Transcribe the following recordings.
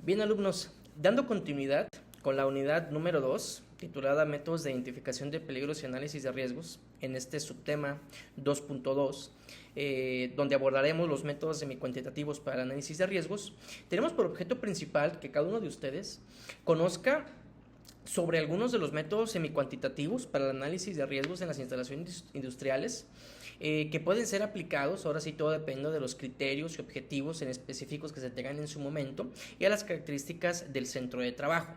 Bien, alumnos, dando continuidad con la unidad número 2, titulada Métodos de Identificación de Peligros y Análisis de Riesgos, en este subtema 2.2, donde abordaremos los métodos semicuantitativos para el análisis de riesgos, tenemos por objeto principal que cada uno de ustedes conozca sobre algunos de los métodos semicuantitativos para el análisis de riesgos en las instalaciones industriales, que pueden ser aplicados, ahora sí todo depende de los criterios y objetivos en específicos que se tengan en su momento y a las características del centro de trabajo.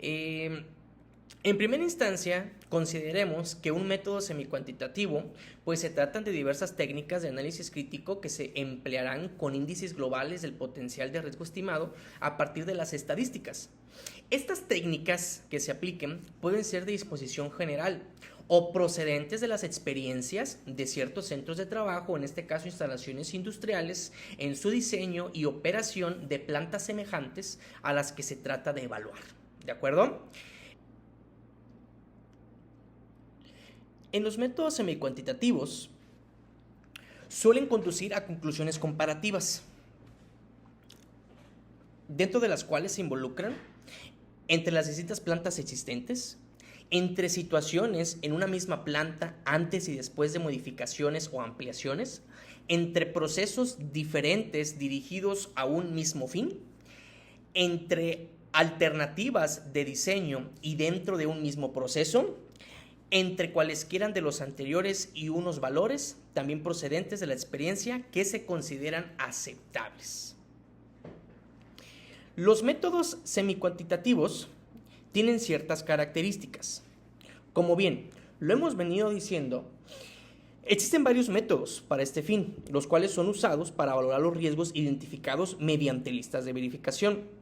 En primera instancia, consideremos que un método semicuantitativo, pues se tratan de diversas técnicas de análisis crítico que se emplearán con índices globales del potencial de riesgo estimado a partir de las estadísticas. Estas técnicas que se apliquen pueden ser de disposición general o procedentes de las experiencias de ciertos centros de trabajo, en este caso instalaciones industriales, en su diseño y operación de plantas semejantes a las que se trata de evaluar. ¿De acuerdo? En los métodos semicuantitativos suelen conducir a conclusiones comparativas, dentro de las cuales se involucran entre las distintas plantas existentes, entre situaciones en una misma planta antes y después de modificaciones o ampliaciones, entre procesos diferentes dirigidos a un mismo fin, entre alternativas de diseño y dentro de un mismo proceso, entre cualesquiera de los anteriores y unos valores, también procedentes de la experiencia, que se consideran aceptables. Los métodos semicuantitativos tienen ciertas características. Como bien lo hemos venido diciendo, existen varios métodos para este fin, los cuales son usados para valorar los riesgos identificados mediante listas de verificación.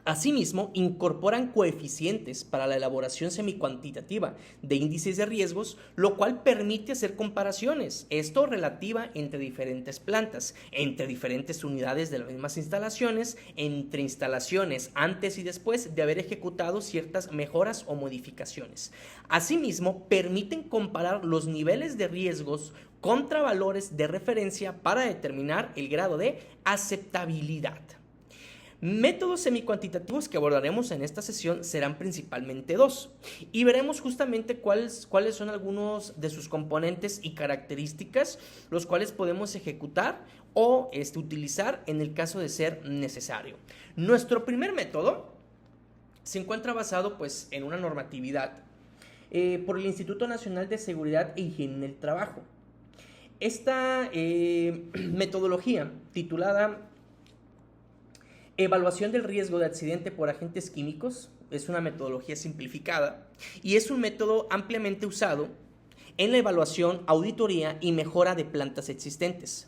Asimismo, incorporan coeficientes para la elaboración semicuantitativa de índices de riesgos, lo cual permite hacer comparaciones, esto relativa entre diferentes plantas, entre diferentes unidades de las mismas instalaciones, entre instalaciones antes y después de haber ejecutado ciertas mejoras o modificaciones. Asimismo, permiten comparar los niveles de riesgos contra valores de referencia para determinar el grado de aceptabilidad. Métodos semicuantitativos que abordaremos en esta sesión serán principalmente dos, y veremos justamente cuáles son algunos de sus componentes y características, los cuales podemos ejecutar o utilizar en el caso de ser necesario. Nuestro primer método se encuentra basado pues en una normatividad por el Instituto Nacional de Seguridad e Higiene en el Trabajo. Esta metodología, titulada Evaluación del riesgo de accidente por agentes químicos, es una metodología simplificada y es un método ampliamente usado en la evaluación, auditoría y mejora de plantas existentes.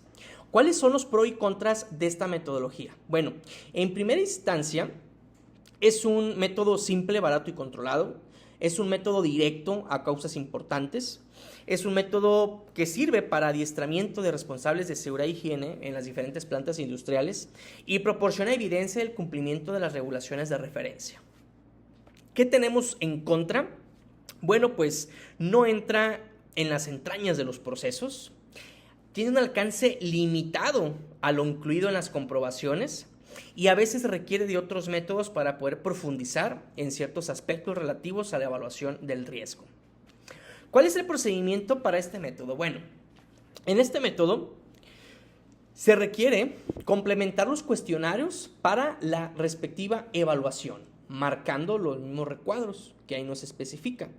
¿Cuáles son los pros y contras de esta metodología? Bueno, en primera instancia, es un método simple, barato y controlado. Es un método directo a causas importantes. Es un método que sirve para adiestramiento de responsables de seguridad e higiene en las diferentes plantas industriales y proporciona evidencia del cumplimiento de las regulaciones de referencia. ¿Qué tenemos en contra? Bueno, pues no entra en las entrañas de los procesos, tiene un alcance limitado a lo incluido en las comprobaciones y a veces requiere de otros métodos para poder profundizar en ciertos aspectos relativos a la evaluación del riesgo. ¿Cuál es el procedimiento para este método? Bueno, en este método se requiere complementar los cuestionarios para la respectiva evaluación, marcando los mismos recuadros que ahí nos especifican.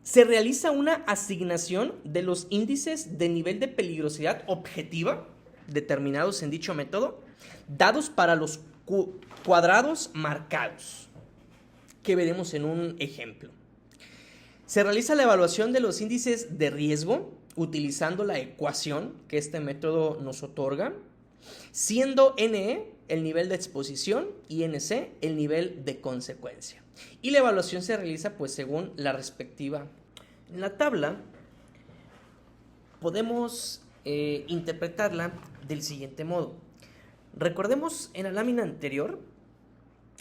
Se realiza una asignación de los índices de nivel de peligrosidad objetiva determinados en dicho método, dados para los cuadrados marcados, que veremos en un ejemplo. Se realiza la evaluación de los índices de riesgo utilizando la ecuación que este método nos otorga, siendo NE el nivel de exposición y NC el nivel de consecuencia. Y la evaluación se realiza pues según la respectiva. En la tabla podemos interpretarla del siguiente modo. Recordemos en la lámina anterior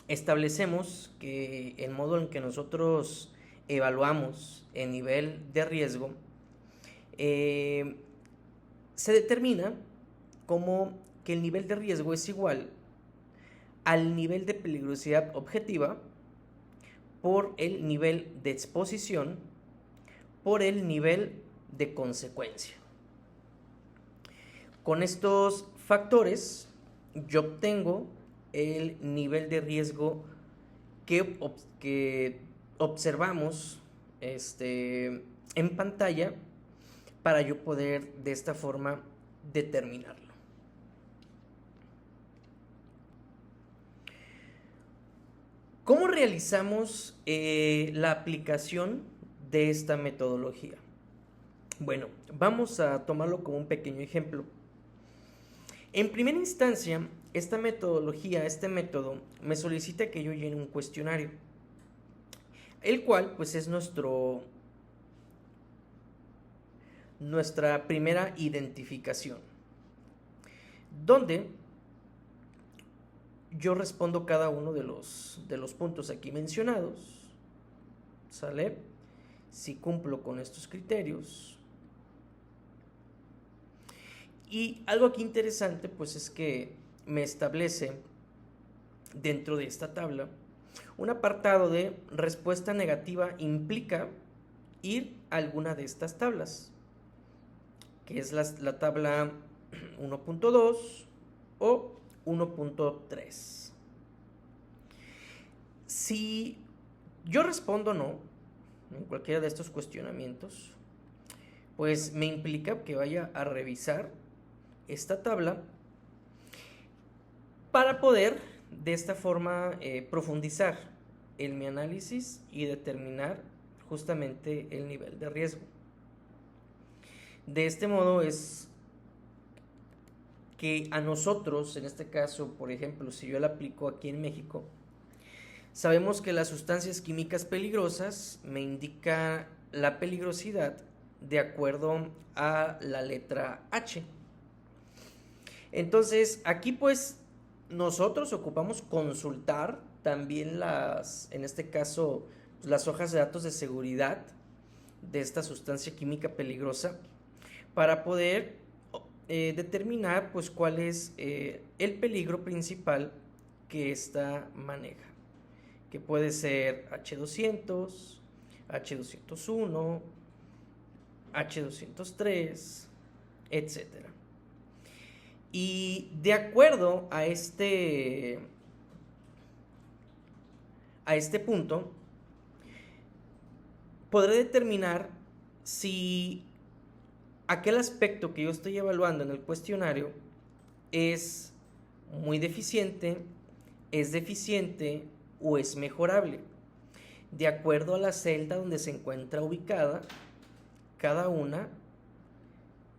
establecemos que el modo en que nosotros evaluamos el nivel de riesgo se determina como que el nivel de riesgo es igual al nivel de peligrosidad objetiva por el nivel de exposición por el nivel de consecuencia. Con estos factores yo obtengo el nivel de riesgo que observamos en pantalla para yo poder de esta forma determinarlo. ¿Cómo realizamos la aplicación de esta metodología? Bueno, vamos a tomarlo como un pequeño ejemplo. En primera instancia, esta metodología, este método, me solicita que yo llene un cuestionario, el cual pues es nuestra primera identificación, donde yo respondo cada uno de los puntos aquí mencionados, ¿sale? Si cumplo con estos criterios. Y algo aquí interesante pues es que me establece dentro de esta tabla un apartado de respuesta negativa implica ir a alguna de estas tablas, que es la tabla 1.2 o 1.3. Si yo respondo no en cualquiera de estos cuestionamientos, pues me implica que vaya a revisar esta tabla para poder de esta forma profundizar en mi análisis y determinar justamente el nivel de riesgo. De este modo es que a nosotros, en este caso, por ejemplo, si yo la aplico aquí en México, sabemos que las sustancias químicas peligrosas me indica la peligrosidad de acuerdo a la letra H. Entonces, aquí pues nosotros ocupamos consultar también en este caso, las hojas de datos de seguridad de esta sustancia química peligrosa para poder determinar pues cuál es el peligro principal que ésta maneja, que puede ser H200, H201, H203, etcétera. Y de acuerdo a este punto, podré determinar si aquel aspecto que yo estoy evaluando en el cuestionario es muy deficiente, es deficiente o es mejorable, de acuerdo a la celda donde se encuentra ubicada cada una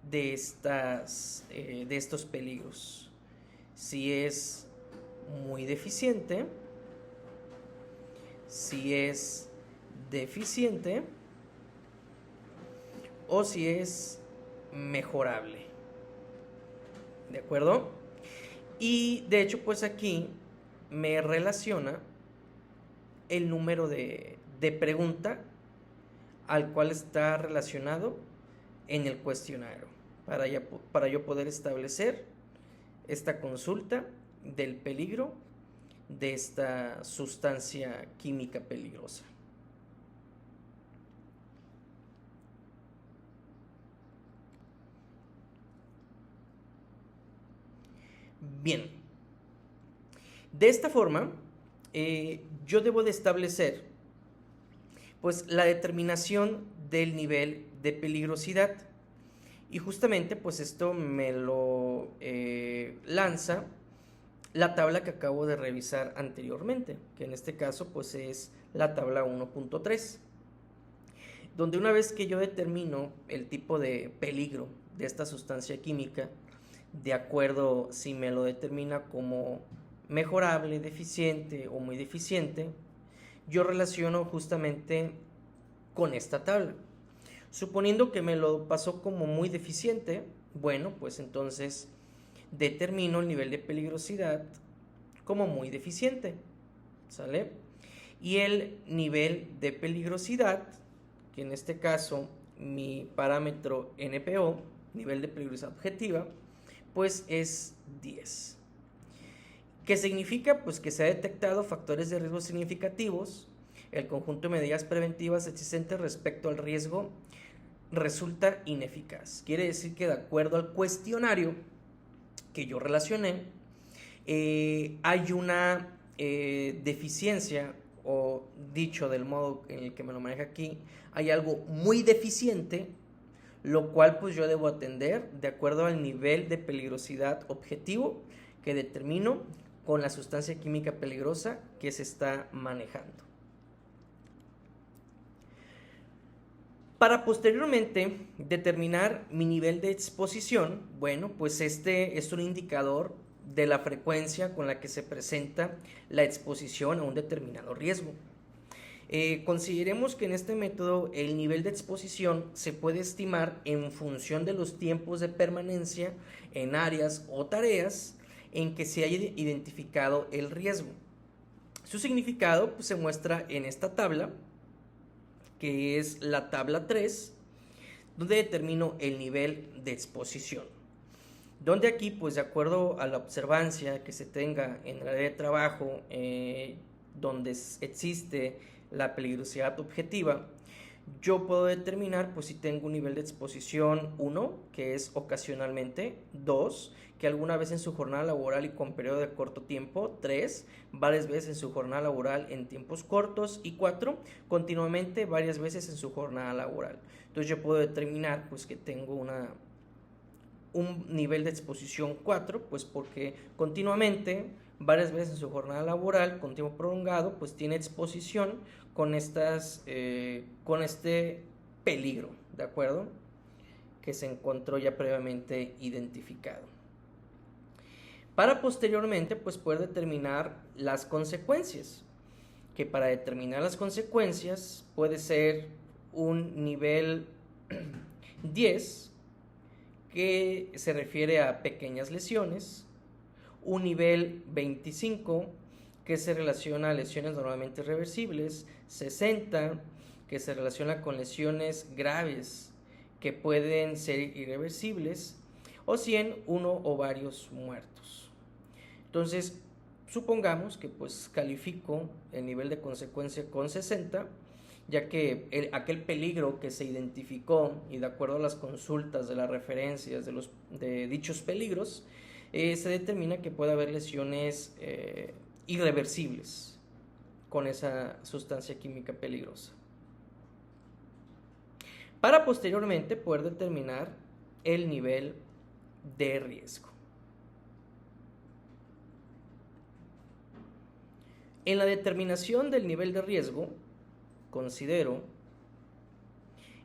de estos peligros. Si es muy deficiente, si es deficiente o si es mejorable. ¿De acuerdo? Y de hecho pues aquí me relaciona el número de pregunta al cual está relacionado en el cuestionario para yo poder establecer esta consulta del peligro de esta sustancia química peligrosa. Bien, de esta forma yo debo de establecer pues la determinación del nivel de peligrosidad y justamente pues esto me lo lanza la tabla que acabo de revisar anteriormente, que en este caso pues es la tabla 1.3, donde una vez que yo determino el tipo de peligro de esta sustancia química, de acuerdo si me lo determina como mejorable, deficiente o muy deficiente, yo relaciono justamente con esta tabla. Suponiendo que me lo pasó como muy deficiente, bueno, pues entonces determino el nivel de peligrosidad como muy deficiente, ¿sale? Y el nivel de peligrosidad, que en este caso mi parámetro NPO, nivel de peligrosidad objetiva, pues es 10. ¿Qué significa? Pues que se ha detectado factores de riesgo significativos. El conjunto de medidas preventivas existentes respecto al riesgo resulta ineficaz. Quiere decir que de acuerdo al cuestionario que yo relacioné, hay una deficiencia, o dicho del modo en el que me lo maneja aquí, hay algo muy deficiente, lo cual pues yo debo atender de acuerdo al nivel de peligrosidad objetivo que determino con la sustancia química peligrosa que se está manejando. Para posteriormente determinar mi nivel de exposición, bueno, pues este es un indicador de la frecuencia con la que se presenta la exposición a un determinado riesgo. Consideremos que en este método el nivel de exposición se puede estimar en función de los tiempos de permanencia en áreas o tareas en que se haya identificado el riesgo. Su significado pues, se muestra en esta tabla, que es la tabla 3, donde determino el nivel de exposición. Donde aquí, pues de acuerdo a la observancia que se tenga en el área de trabajo, donde existe la peligrosidad objetiva, yo puedo determinar pues si tengo un nivel de exposición 1, que es ocasionalmente; 2, que alguna vez en su jornada laboral y con periodo de corto tiempo; 3, varias veces en su jornada laboral en tiempos cortos; y 4, continuamente varias veces en su jornada laboral. Entonces yo puedo determinar pues que tengo un nivel de exposición 4, pues porque continuamente, varias veces en su jornada laboral, con tiempo prolongado, pues tiene exposición con este peligro, ¿de acuerdo? Que se encontró ya previamente identificado. Para posteriormente, pues poder determinar las consecuencias, que para determinar las consecuencias puede ser un nivel 10, que se refiere a pequeñas lesiones; un nivel 25, que se relaciona a lesiones normalmente irreversibles; 60, que se relaciona con lesiones graves que pueden ser irreversibles; o 100, uno o varios muertos. Entonces, supongamos que pues califico el nivel de consecuencia con 60, ya que aquel peligro que se identificó, y de acuerdo a las consultas de las referencias de dichos peligros, se determina que puede haber lesiones irreversibles con esa sustancia química peligrosa. Para posteriormente poder determinar el nivel de riesgo. En la determinación del nivel de riesgo, considero,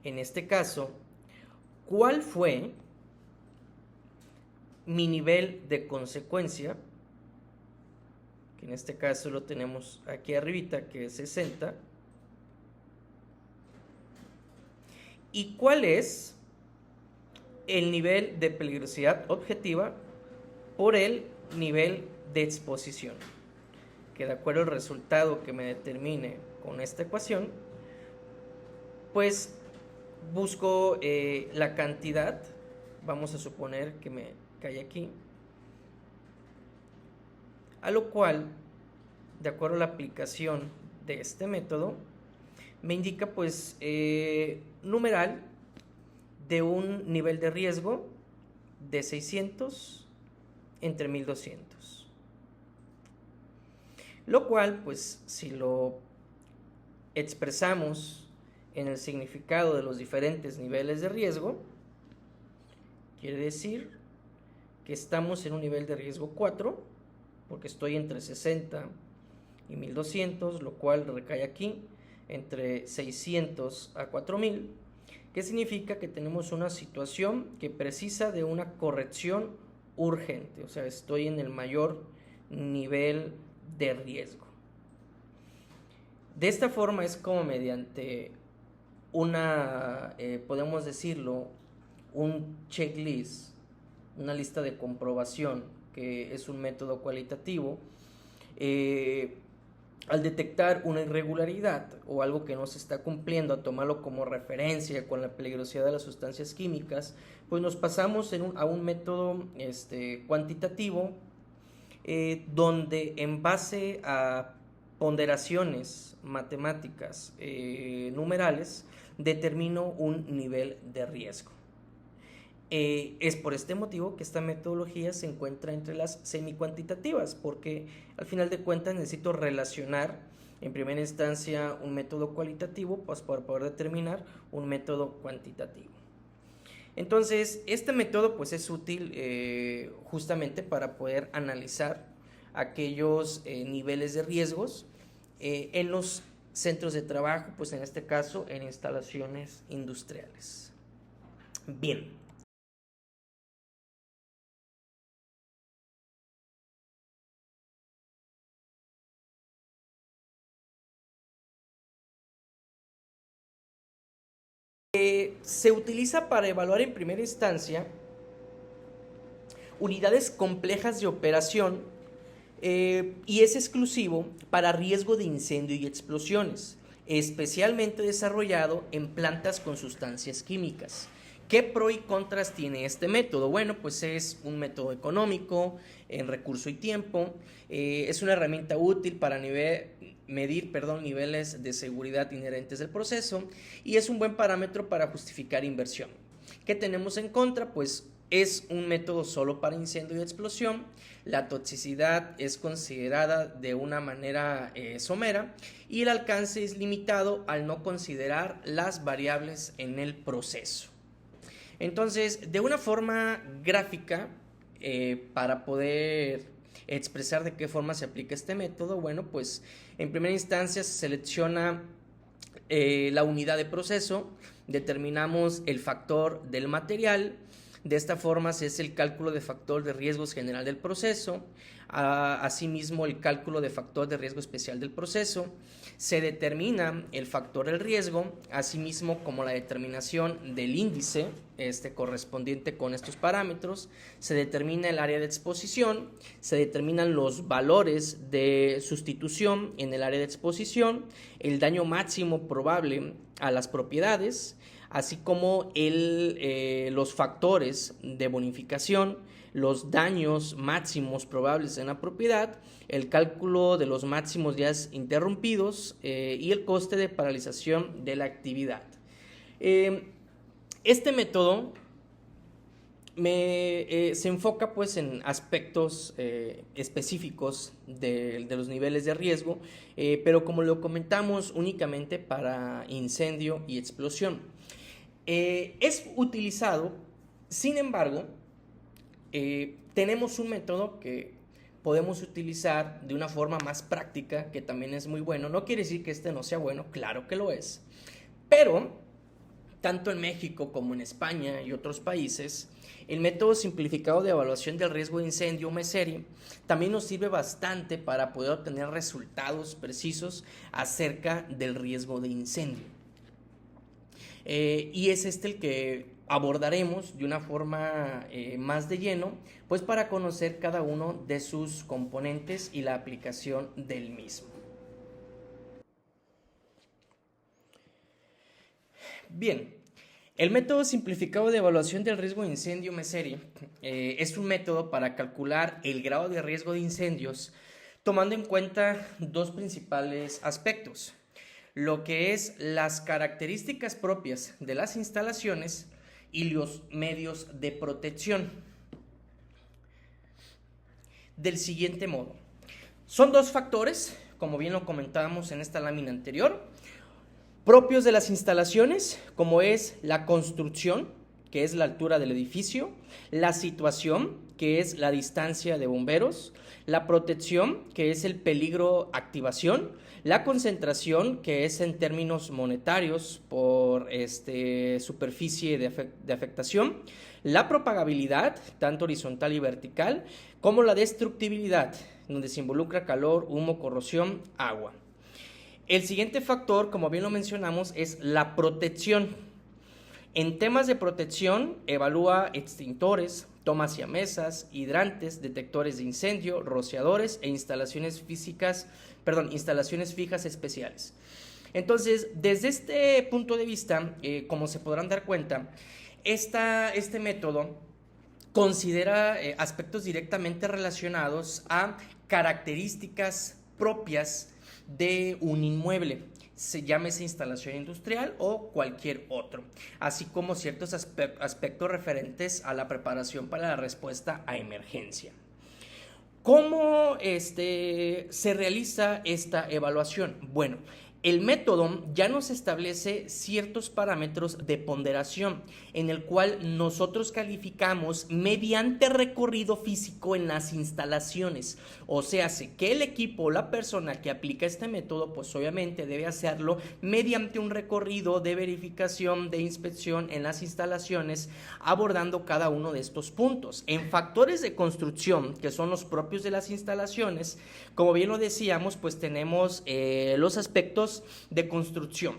en este caso, cuál fue mi nivel de consecuencia, que en este caso lo tenemos aquí arribita, que es 60, y cuál es el nivel de peligrosidad objetiva por el nivel de exposición, que de acuerdo al resultado que me determine con esta ecuación, pues busco la cantidad, vamos a suponer que hay aquí, a lo cual, de acuerdo a la aplicación de este método, me indica pues numeral de un nivel de riesgo de 600 entre 1200. Lo cual, pues, si lo expresamos en el significado de los diferentes niveles de riesgo, quiere decir que estamos en un nivel de riesgo 4, porque estoy entre 60 y 1200, lo cual recae aquí entre 600 a 4000, que significa que tenemos una situación que precisa de una corrección urgente, o sea, estoy en el mayor nivel de riesgo. De esta forma es como mediante podemos decirlo, un checklist, una lista de comprobación, que es un método cualitativo, al detectar una irregularidad o algo que no se está cumpliendo, a tomarlo como referencia con la peligrosidad de las sustancias químicas, pues nos pasamos a un método cuantitativo, donde en base a ponderaciones matemáticas numerales determino un nivel de riesgo. Es por este motivo que esta metodología se encuentra entre las semicuantitativas, porque al final de cuentas necesito relacionar en primera instancia un método cualitativo pues para poder determinar un método cuantitativo. Entonces, este método pues es útil justamente para poder analizar aquellos niveles de riesgos en los centros de trabajo, pues en este caso en instalaciones industriales. Bien. Se utiliza para evaluar en primera instancia unidades complejas de operación y es exclusivo para riesgo de incendio y explosiones, especialmente desarrollado en plantas con sustancias químicas. ¿Qué pro y contras tiene este método? Bueno, pues es un método económico en recurso y tiempo, es una herramienta útil para medir niveles de seguridad inherentes del proceso y es un buen parámetro para justificar inversión. ¿Qué tenemos en contra? Pues es un método solo para incendio y explosión, la toxicidad es considerada de una manera somera y el alcance es limitado al no considerar las variables en el proceso. Entonces, de una forma gráfica, para poder expresar de qué forma se aplica este método, bueno, pues en primera instancia se selecciona la unidad de proceso, determinamos el factor del material, de esta forma se hace el cálculo de factor de riesgos general del proceso, asimismo el cálculo de factor de riesgo especial del proceso, se determina el factor del riesgo, asimismo como la determinación del índice correspondiente con estos parámetros, se determina el área de exposición, se determinan los valores de sustitución en el área de exposición, el daño máximo probable a las propiedades, así como los factores de bonificación, los daños máximos probables en la propiedad, el cálculo de los máximos días interrumpidos y el coste de paralización de la actividad. Este método se enfoca pues en aspectos específicos de los niveles de riesgo, pero como lo comentamos únicamente para incendio y explosión. Es utilizado, sin embargo, tenemos un método que podemos utilizar de una forma más práctica, que también es muy bueno. No quiere decir que este no sea bueno, claro que lo es, pero tanto en México como en España y otros países, el método simplificado de evaluación del riesgo de incendio MESERI también nos sirve bastante para poder obtener resultados precisos acerca del riesgo de incendio. Y es el que abordaremos de una forma más de lleno, pues para conocer cada uno de sus componentes y la aplicación del mismo. Bien, el método simplificado de evaluación del riesgo de incendio MESERI es un método para calcular el grado de riesgo de incendios tomando en cuenta dos principales aspectos: lo que es las características propias de las instalaciones y los medios de protección. Del siguiente modo, son dos factores, como bien lo comentábamos en esta lámina anterior, propios de las instalaciones, como es la construcción, que es la altura del edificio, la situación, que es la distancia de bomberos, la protección, que es el peligro activación, la concentración, que es en términos monetarios por superficie de afectación, la propagabilidad, tanto horizontal y vertical, como la destructibilidad, donde se involucra calor, humo, corrosión, agua. El siguiente factor, como bien lo mencionamos, es la protección. En temas de protección, evalúa extintores, tomas siamesas, hidrantes, detectores de incendio, rociadores e instalaciones fijas especiales. Entonces, desde este punto de vista, como se podrán dar cuenta, este método considera aspectos directamente relacionados a características propias de un inmueble, se llámese instalación industrial o cualquier otro, así como ciertos aspectos referentes a la preparación para la respuesta a emergencia. ¿Cómo se realiza esta evaluación? Bueno, el método ya nos establece ciertos parámetros de ponderación en el cual nosotros calificamos mediante recorrido físico en las instalaciones. O sea, que el equipo o la persona que aplica este método, pues obviamente debe hacerlo mediante un recorrido de verificación, de inspección en las instalaciones, abordando cada uno de estos puntos. En factores de construcción, que son los propios de las instalaciones, como bien lo decíamos, pues tenemos los aspectos de construcción.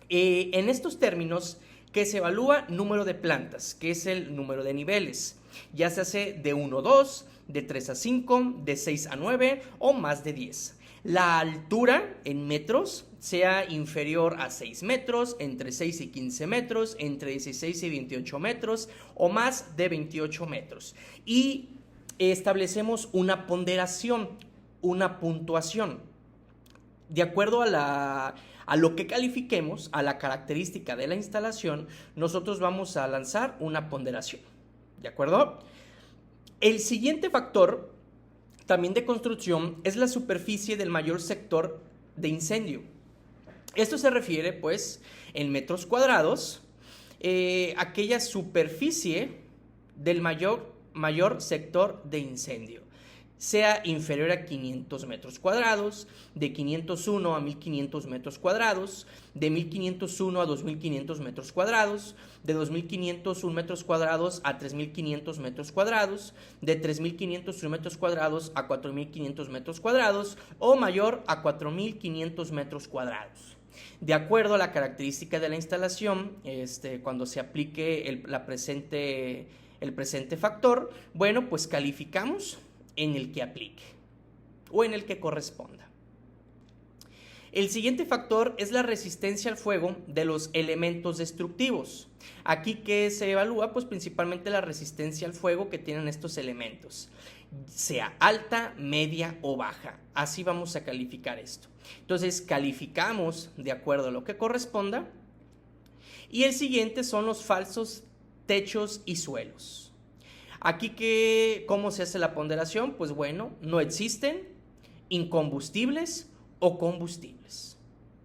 En estos términos, que se evalúa número de plantas, que es el número de niveles, ya se hace de 1 a 2, de 3 a 5, de 6 a 9 o más de 10. La altura en metros sea inferior a 6 metros, entre 6 y 15 metros, entre 16 y 28 metros o más de 28 metros. Y establecemos una ponderación, una puntuación. De acuerdo a lo que califiquemos, a la característica de la instalación, nosotros vamos a lanzar una ponderación. ¿De acuerdo? El siguiente factor, también de construcción, es la superficie del mayor sector de incendio. Esto se refiere, pues, en metros cuadrados, aquella superficie del mayor sector de incendio, sea inferior a 500 metros cuadrados, de 501 a 1500 metros cuadrados, de 1501 a 2500 metros cuadrados, de 2501 metros cuadrados a 3500 metros cuadrados, de 3501 metros cuadrados a 4500 metros cuadrados o mayor a 4500 metros cuadrados. De acuerdo a la característica de la instalación, cuando se aplique el presente factor, bueno, pues calificamos en el que aplique o en el que corresponda. El siguiente factor es la resistencia al fuego de los elementos destructivos. Aquí, ¿qué se evalúa? Pues principalmente la resistencia al fuego que tienen estos elementos, sea alta, media o baja. Así vamos a calificar esto. Entonces calificamos de acuerdo a lo que corresponda. Y el siguiente son los falsos techos y suelos. Aquí, ¿cómo se hace la ponderación? Pues bueno, no existen incombustibles o combustibles.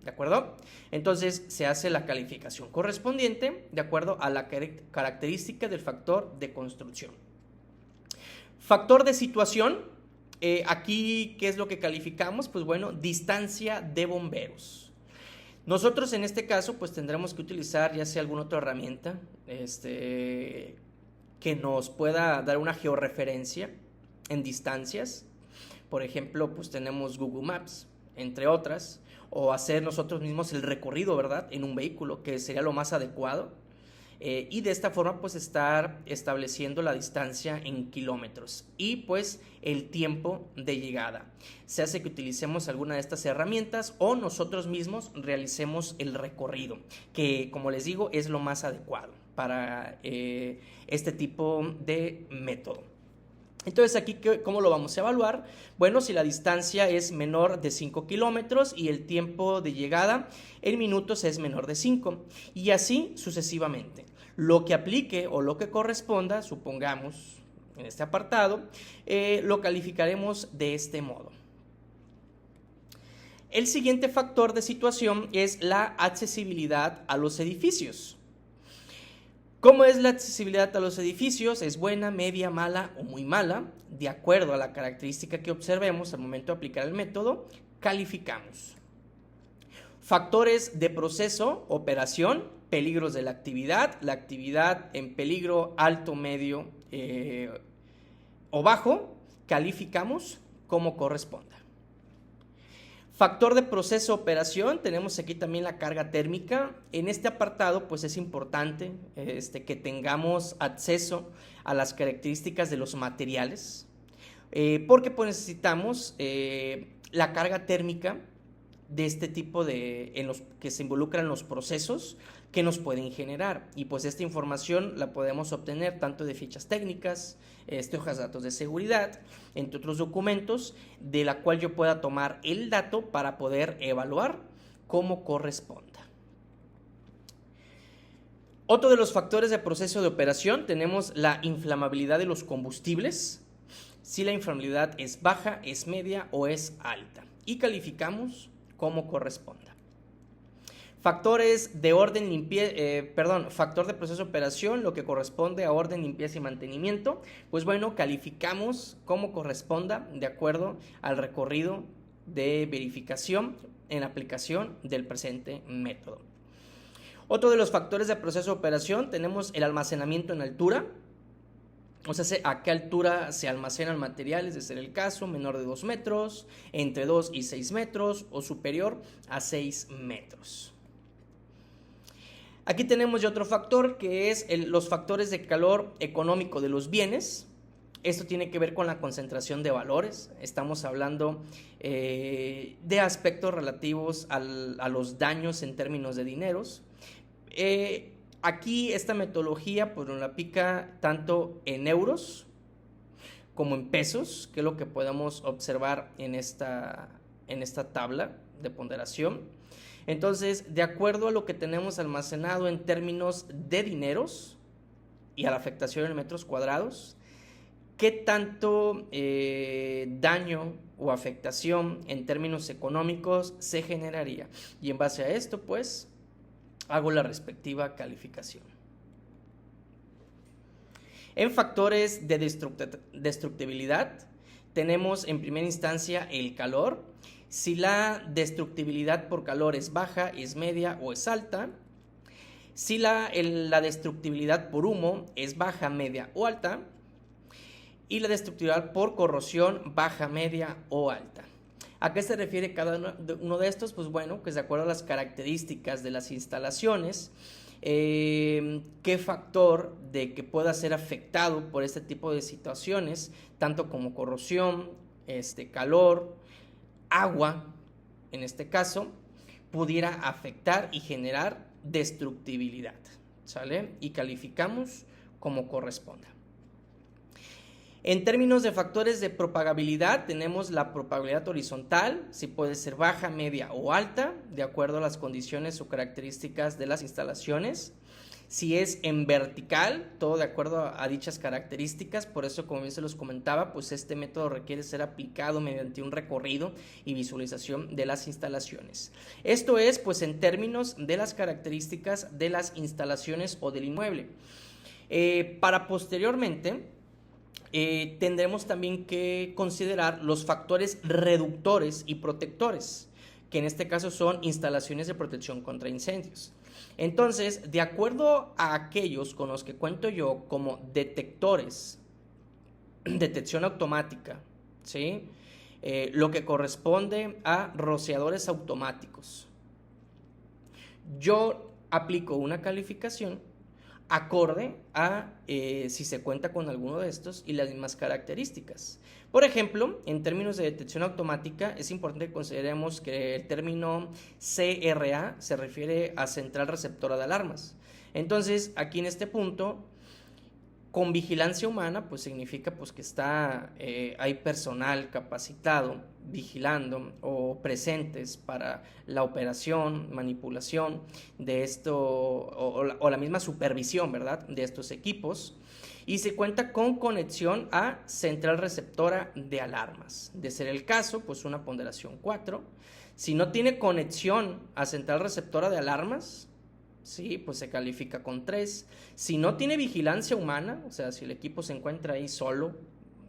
¿De acuerdo? Entonces se hace la calificación correspondiente de acuerdo a la característica del factor de construcción. Factor de situación. Aquí, ¿qué es lo que calificamos? Pues bueno, distancia de bomberos. Nosotros en este caso pues tendremos que utilizar ya sea alguna otra herramienta que nos pueda dar una georreferencia en distancias. Por ejemplo, pues tenemos Google Maps, entre otras, o hacer nosotros mismos el recorrido, ¿verdad?, en un vehículo, que sería lo más adecuado. Y de esta forma pues estar estableciendo la distancia en kilómetros y pues el tiempo de llegada. Se hace que utilicemos alguna de estas herramientas o nosotros mismos realicemos el recorrido, que como les digo es lo más adecuado para este tipo de método. Entonces aquí, ¿cómo lo vamos a evaluar? Bueno, si la distancia es menor de 5 kilómetros y el tiempo de llegada en minutos es menor de 5 y así sucesivamente. Lo que aplique o lo que corresponda, supongamos en este apartado, lo calificaremos de este modo. El siguiente factor de situación es la accesibilidad a los edificios. ¿Cómo es la accesibilidad a los edificios? ¿Es buena, media, mala o muy mala? De acuerdo a la característica que observemos al momento de aplicar el método, calificamos. Factores de proceso, operación, peligros de la actividad en peligro alto, medio o bajo, calificamos como corresponda. Factor de proceso operación, tenemos aquí también la carga térmica. En este apartado pues es importante que tengamos acceso a las características de los materiales, porque pues necesitamos la carga térmica de este tipo en los que se involucran los procesos que nos pueden generar. Y pues esta información la podemos obtener tanto de fichas técnicas, hojas de datos de seguridad, entre otros documentos, de la cual yo pueda tomar el dato para poder evaluar como corresponda. Otro de los factores de proceso de operación tenemos la inflamabilidad de los combustibles. Si la inflamabilidad es baja, es media o es alta. Y calificamos como corresponda. Factores de factor de proceso de operación, lo que corresponde a orden, limpieza y mantenimiento. Pues bueno, calificamos como corresponda de acuerdo al recorrido de verificación en la aplicación del presente método. Otro de los factores de proceso de operación tenemos el almacenamiento en altura. O sea, a qué altura se almacena el material, es de ser el caso, menor de 2 metros, entre 2 y 6 metros o superior a 6 metros. Aquí tenemos ya otro factor que es los factores de calor económico de los bienes. Esto tiene que ver con la concentración de valores. Estamos hablando de aspectos relativos a los daños en términos de dineros. Aquí esta metodología pues nos la aplica tanto en euros como en pesos, que es lo que podemos observar en esta tabla de ponderación. Entonces, de acuerdo a lo que tenemos almacenado en términos de dineros y a la afectación en metros cuadrados, ¿qué tanto daño o afectación en términos económicos se generaría? Y en base a esto, pues, hago la respectiva calificación. En factores de destructibilidad tenemos en primera instancia el calor. Si la destructibilidad por calor es baja, es media o es alta. Si la destructibilidad por humo es baja, media o alta. Y la destructibilidad por corrosión baja, media o alta. ¿A qué se refiere cada uno de estos? Pues bueno, pues de acuerdo a las características de las instalaciones, qué factor de que pueda ser afectado por este tipo de situaciones, tanto como corrosión, calor, agua, en este caso, pudiera afectar y generar destructibilidad, ¿sale? Y calificamos como corresponda. En términos de factores de propagabilidad, tenemos la propagabilidad horizontal, si puede ser baja, media o alta, de acuerdo a las condiciones o características de las instalaciones. Si es en vertical, todo de acuerdo a dichas características, por eso, como bien se los comentaba, pues este método requiere ser aplicado mediante un recorrido y visualización de las instalaciones. Esto es, pues, en términos de las características de las instalaciones o del inmueble. Para posteriormente, tendremos también que considerar los factores reductores y protectores, que en este caso son instalaciones de protección contra incendios. Entonces, de acuerdo a aquellos con los que cuento yo como detectores, detección automática, ¿sí? Lo que corresponde a rociadores automáticos, yo aplico una calificación acorde a si se cuenta con alguno de estos y las mismas características. Por ejemplo, en términos de detección automática, es importante que consideremos que el término CRA se refiere a central receptora de alarmas. Entonces, aquí en este punto, con vigilancia humana, pues significa pues, que hay personal capacitado vigilando o presentes para la operación, manipulación de esto o la misma supervisión, ¿verdad?, de estos equipos. Y se cuenta con conexión a central receptora de alarmas. De ser el caso, pues una ponderación 4. Si no tiene conexión a central receptora de alarmas, sí, pues se califica con 3. Si no tiene vigilancia humana, o sea, si el equipo se encuentra ahí solo,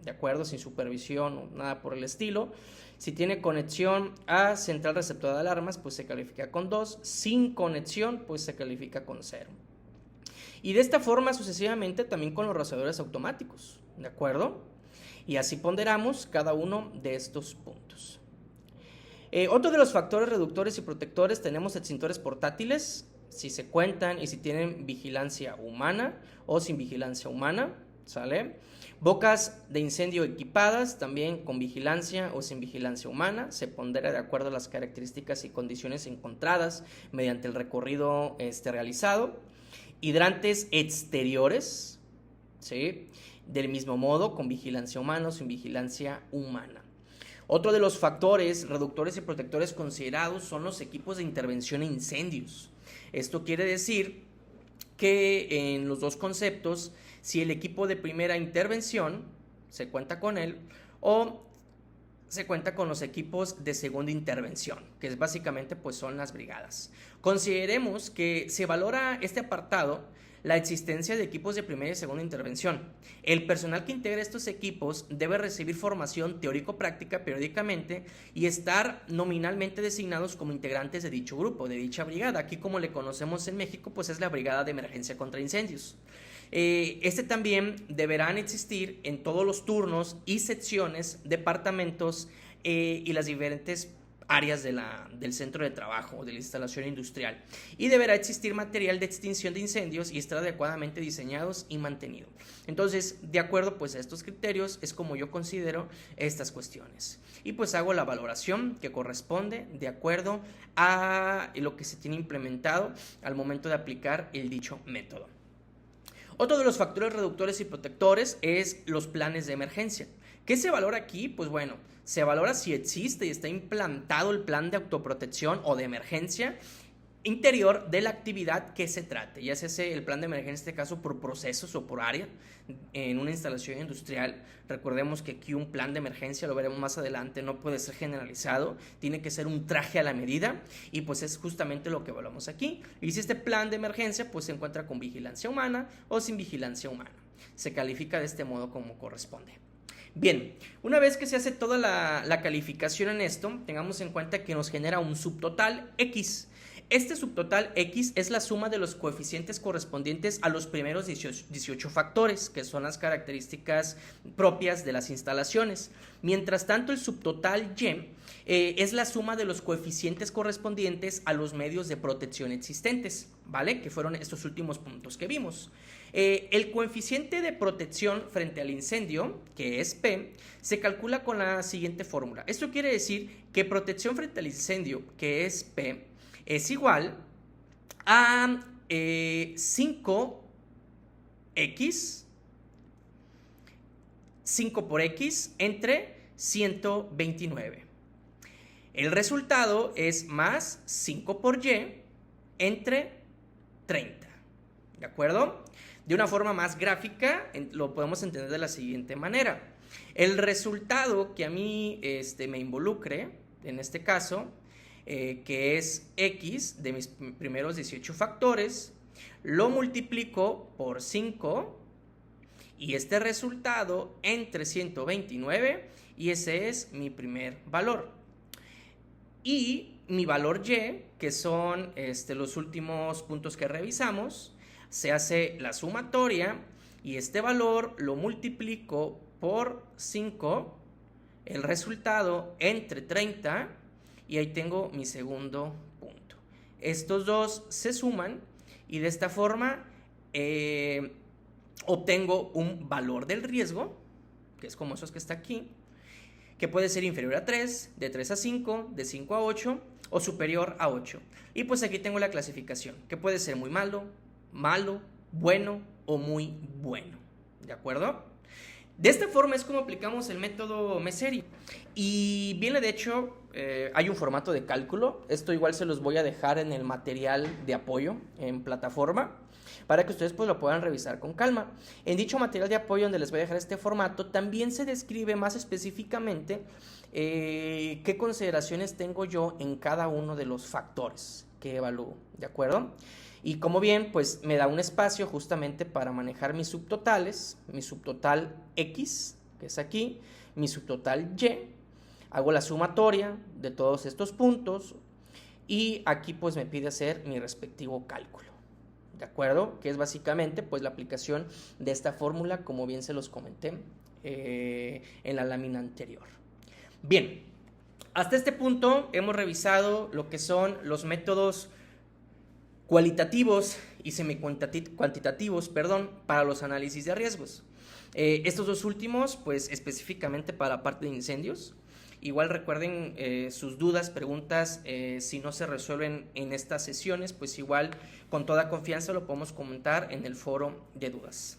de acuerdo, sin supervisión o nada por el estilo. Si tiene conexión a central receptora de alarmas, pues se califica con 2. Sin conexión, pues se califica con 0. Y de esta forma sucesivamente también con los rociadores automáticos, ¿de acuerdo? Y así ponderamos cada uno de estos puntos. Otro de los factores reductores y protectores tenemos extintores portátiles, si se cuentan y si tienen vigilancia humana o sin vigilancia humana, ¿sale? Bocas de incendio equipadas, también con vigilancia o sin vigilancia humana, se pondera de acuerdo a las características y condiciones encontradas mediante el recorrido realizado. Hidrantes exteriores, ¿sí? Del mismo modo, con vigilancia humana o sin vigilancia humana. Otro de los factores reductores y protectores considerados son los equipos de intervención en incendios. Esto quiere decir que en los dos conceptos, si el equipo de primera intervención se cuenta con él o se cuenta con los equipos de segunda intervención, que es básicamente pues son las brigadas. Consideremos que se valora este apartado la existencia de equipos de primera y segunda intervención. El personal que integra estos equipos debe recibir formación teórico-práctica periódicamente y estar nominalmente designados como integrantes de dicho grupo, de dicha brigada. Aquí, como le conocemos en México, pues es la Brigada de Emergencia contra Incendios. También deberán existir en todos los turnos y secciones, departamentos y las diferentes áreas del centro de trabajo o de la instalación industrial, y deberá existir material de extinción de incendios y estar adecuadamente diseñados y mantenido. Entonces, de acuerdo pues a estos criterios es como yo considero estas cuestiones, y pues hago la valoración que corresponde de acuerdo a lo que se tiene implementado al momento de aplicar el dicho método. Otro de los factores reductores y protectores es los planes de emergencia. ¿Qué se valora aquí? Pues bueno, se valora si existe y está implantado el plan de autoprotección o de emergencia interior de la actividad que se trate, ya sea el plan de emergencia en este caso por procesos o por área en una instalación industrial. Recordemos que aquí un plan de emergencia, lo veremos más adelante, no puede ser generalizado, tiene que ser un traje a la medida, y pues es justamente lo que evaluamos aquí. Y si este plan de emergencia pues se encuentra con vigilancia humana o sin vigilancia humana, se califica de este modo como corresponde. Bien, una vez que se hace toda la calificación en esto, tengamos en cuenta que nos genera un subtotal X. Este subtotal X es la suma de los coeficientes correspondientes a los primeros 18 factores, que son las características propias de las instalaciones. Mientras tanto, el subtotal Y es la suma de los coeficientes correspondientes a los medios de protección existentes, ¿vale? Que fueron estos últimos puntos que vimos. El coeficiente de protección frente al incendio, que es P, se calcula con la siguiente fórmula. Esto quiere decir que protección frente al incendio, que es P, es igual a 5x, 5 por x entre 129. El resultado es más 5 por y entre 30. ¿De acuerdo? De una forma más gráfica lo podemos entender de la siguiente manera. El resultado que a mí me involucre, en este caso, que es x de mis primeros 18 factores, lo multiplico por 5 y este resultado entre 129, y ese es mi primer valor. Y mi valor y, que son los últimos puntos que revisamos, se hace la sumatoria y este valor lo multiplico por 5, el resultado entre 30, y ahí tengo mi segundo punto. Estos dos se suman y de esta forma obtengo un valor del riesgo, que es como esos que está aquí, que puede ser inferior a 3, de 3 a 5, de 5 a 8 o superior a 8. Y pues aquí tengo la clasificación, que puede ser muy malo, bueno o muy bueno. ¿De acuerdo? De esta forma es como aplicamos el método Messeri. Y viene, de hecho, hay un formato de cálculo. Esto igual se los voy a dejar en el material de apoyo en plataforma, para que ustedes pues lo puedan revisar con calma. En dicho material de apoyo, donde les voy a dejar este formato, también se describe más específicamente qué consideraciones tengo yo en cada uno de los factores que evalúo, ¿de acuerdo? Y como bien, pues me da un espacio justamente para manejar mis subtotales, mi subtotal X, que es aquí, mi subtotal Y, hago la sumatoria de todos estos puntos y aquí pues me pide hacer mi respectivo cálculo, ¿de acuerdo? Que es básicamente pues la aplicación de esta fórmula, como bien se los comenté en la lámina anterior. Bien, hasta este punto hemos revisado lo que son los métodos cualitativos y semi-cuantitativos, para los análisis de riesgos. Estos dos últimos, pues específicamente para la parte de incendios. Igual recuerden sus dudas, preguntas, si no se resuelven en estas sesiones, pues igual con toda confianza lo podemos comentar en el foro de dudas.